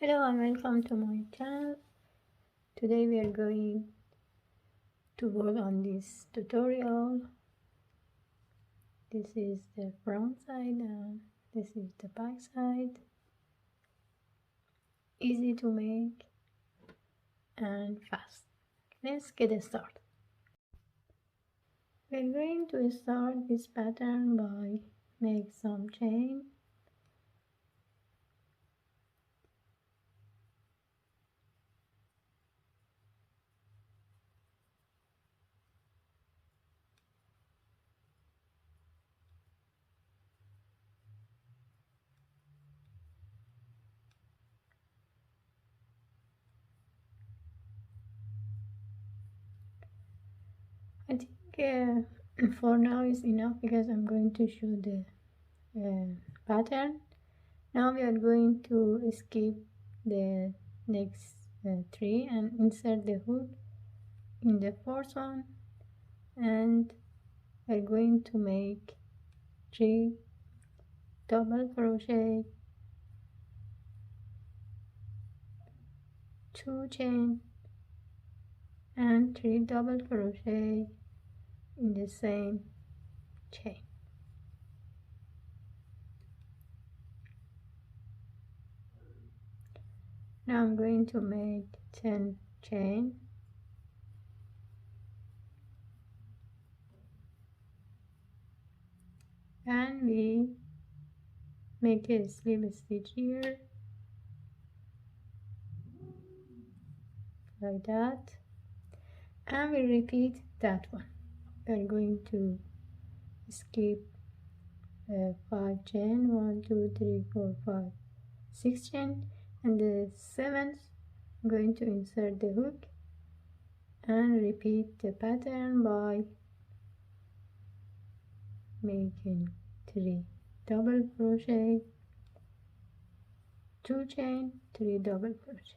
Hello and welcome to my channel. Today we are going to work on this tutorial. This is the front side and this is the back side. Easy to make and fast. Let's get started. We're going to start this pattern by make some chain. I think for now is enough because I'm going to show the pattern. Now we are going to skip the next 3 and insert the hook in the fourth one, and we're going to make 3 double crochet, 2 chain and 3 double crochet in the same chain. Now I'm going to make 10 chain and we make a slip stitch here like that, and we repeat that one. We're going to skip 5 chain, 1 2 3 4 5 6 chain, and the 7th I'm going to insert the hook and repeat the pattern by making 3 double crochet, 2 chain, 3 double crochet.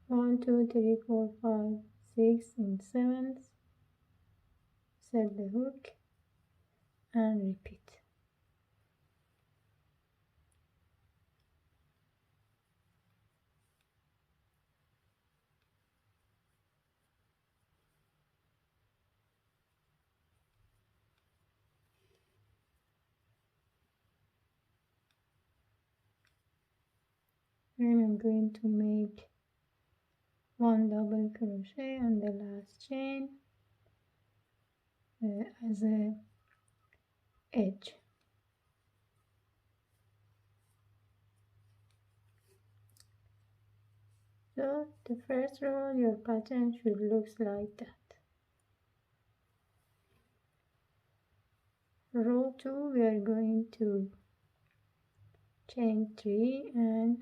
One, 2, 3, 4, 5, 6 and 7th. Set the hook and repeat. And I'm going to make 1 double crochet on the last chain as a edge. So the first row your pattern should look like that. Row 2 we are going to chain 3 and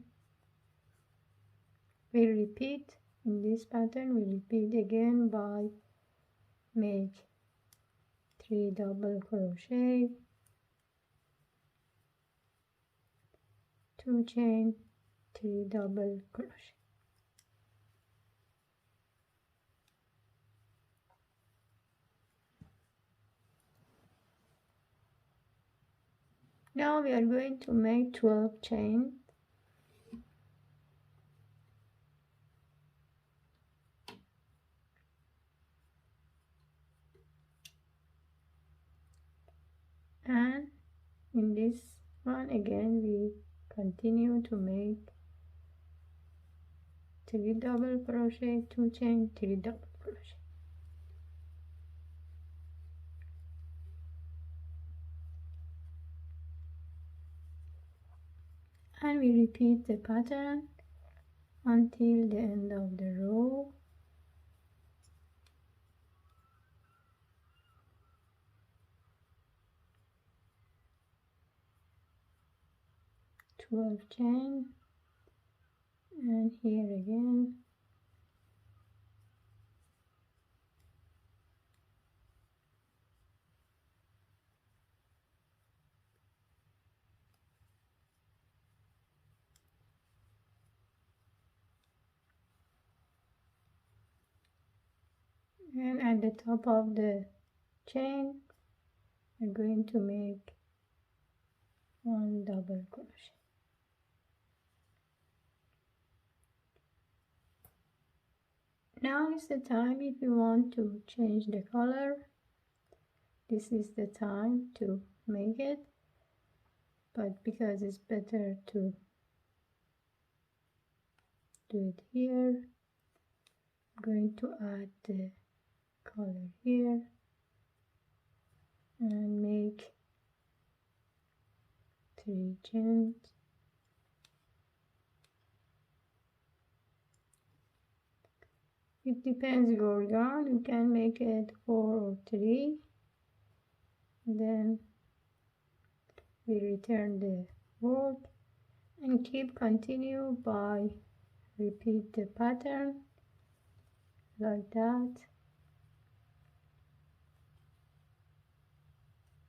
we repeat. In this pattern we repeat again by make 3 double crochet, 2 chain, 3 double crochet. Now we are going to make 12 chain. And in this one again we continue to make 3 double crochet, 2 chain, 3 double crochet. And we repeat the pattern until the end of the row. Chain, and here again And at the top of the chain we're going to make one double crochet. Now is the time if you want to change the color. This is the time to make it, but because it's better to do it here, I'm going to add the color here and make 3 chains. It depends your yarn, you can make it 4 or 3. Then we return the work and keep continue by repeat the pattern like that.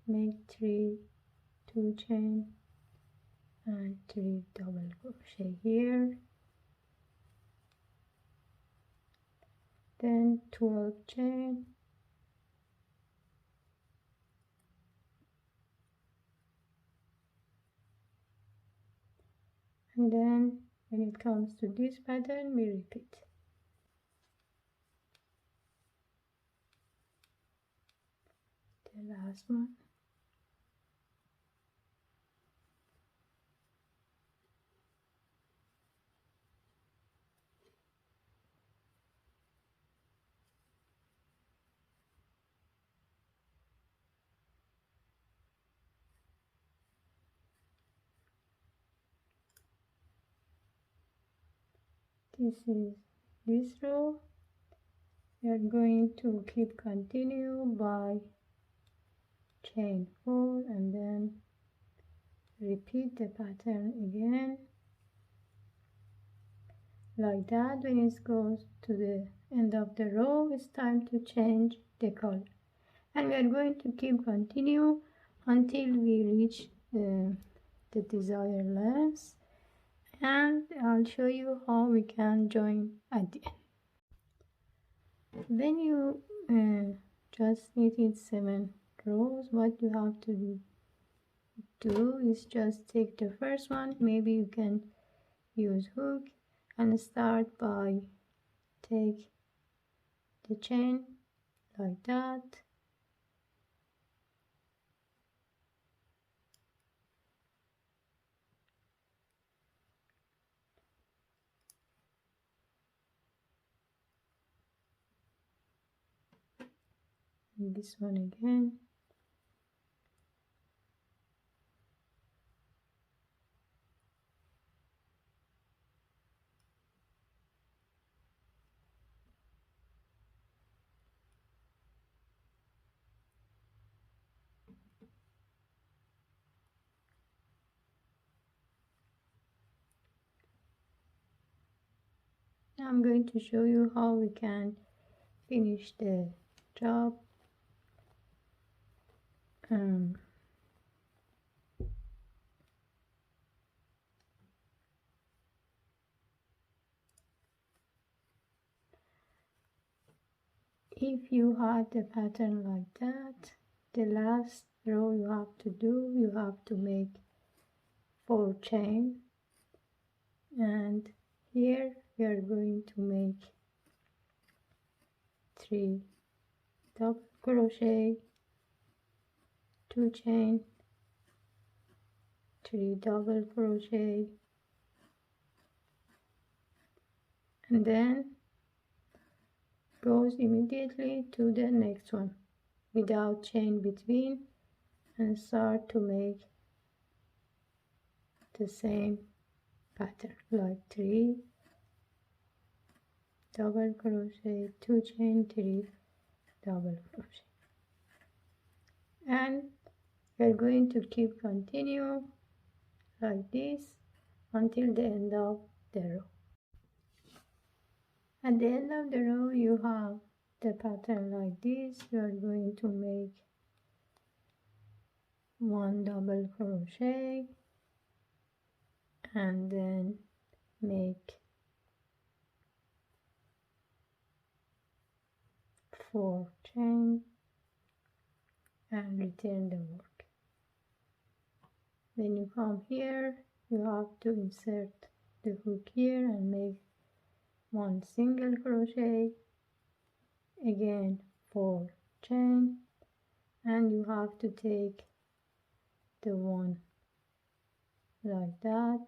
Make 3 2 chain and 3 double crochet here, then 12 chain, and then when it comes to this pattern we repeat. The last one. This is this row. We are going to keep continue by chain 4 and then repeat the pattern again like that. When it goes to the end of the row, it's time to change the color, and we are going to keep continue until we reach the desired length, and I'll show you how we can join at the end. When you just knitted 7 rows, what you have to do is just take the first one, maybe you can use hook, and start by take the chain like that, and this one again, now I'm going to show you how we can finish the job. If you had the pattern like that, the last row you have to do, you have to make 4 chain, and here we are going to make 3 double crochet, 2 chain, 3 double crochet, and then goes immediately to the next one without chain between, and start to make the same pattern like 3 double crochet, 2 chain, 3 double crochet, and we're going to keep continue like this until the end of the row. At the end of the row you have the pattern like this. You are going to make 1 double crochet and then make 4 chain and return the work. When you come here, you have to insert the hook here and make 1 single crochet, again 4 chain, and you have to take the one like that.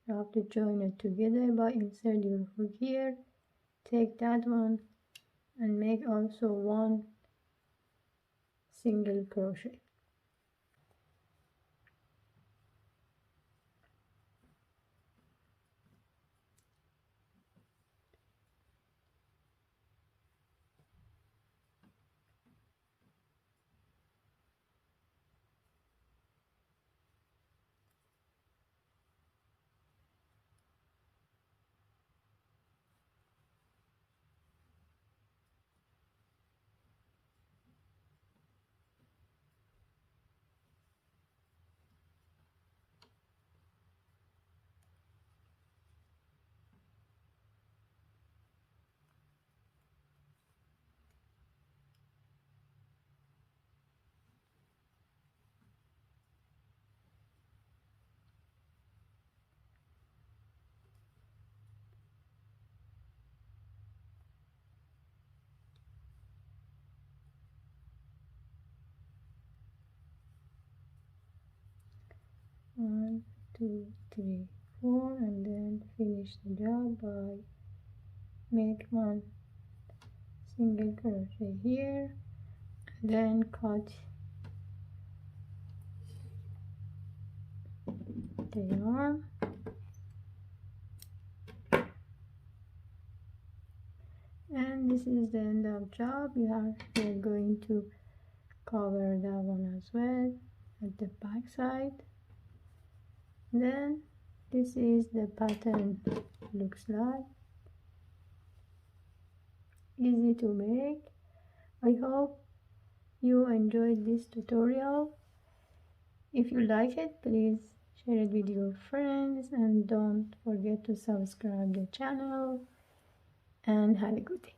You have to join it together by insert your hook here, take that one and make also 1 single crochet. One, two, three, 4, and then finish the job by make 1 single crochet here, then cut the yarn, and this is the end of job. We're going to cover that one as well at the back side. Then this is the pattern looks like. Easy to make. I hope you enjoyed this tutorial. If you like it, please share it with your friends and don't forget to subscribe the channel, and have a good day.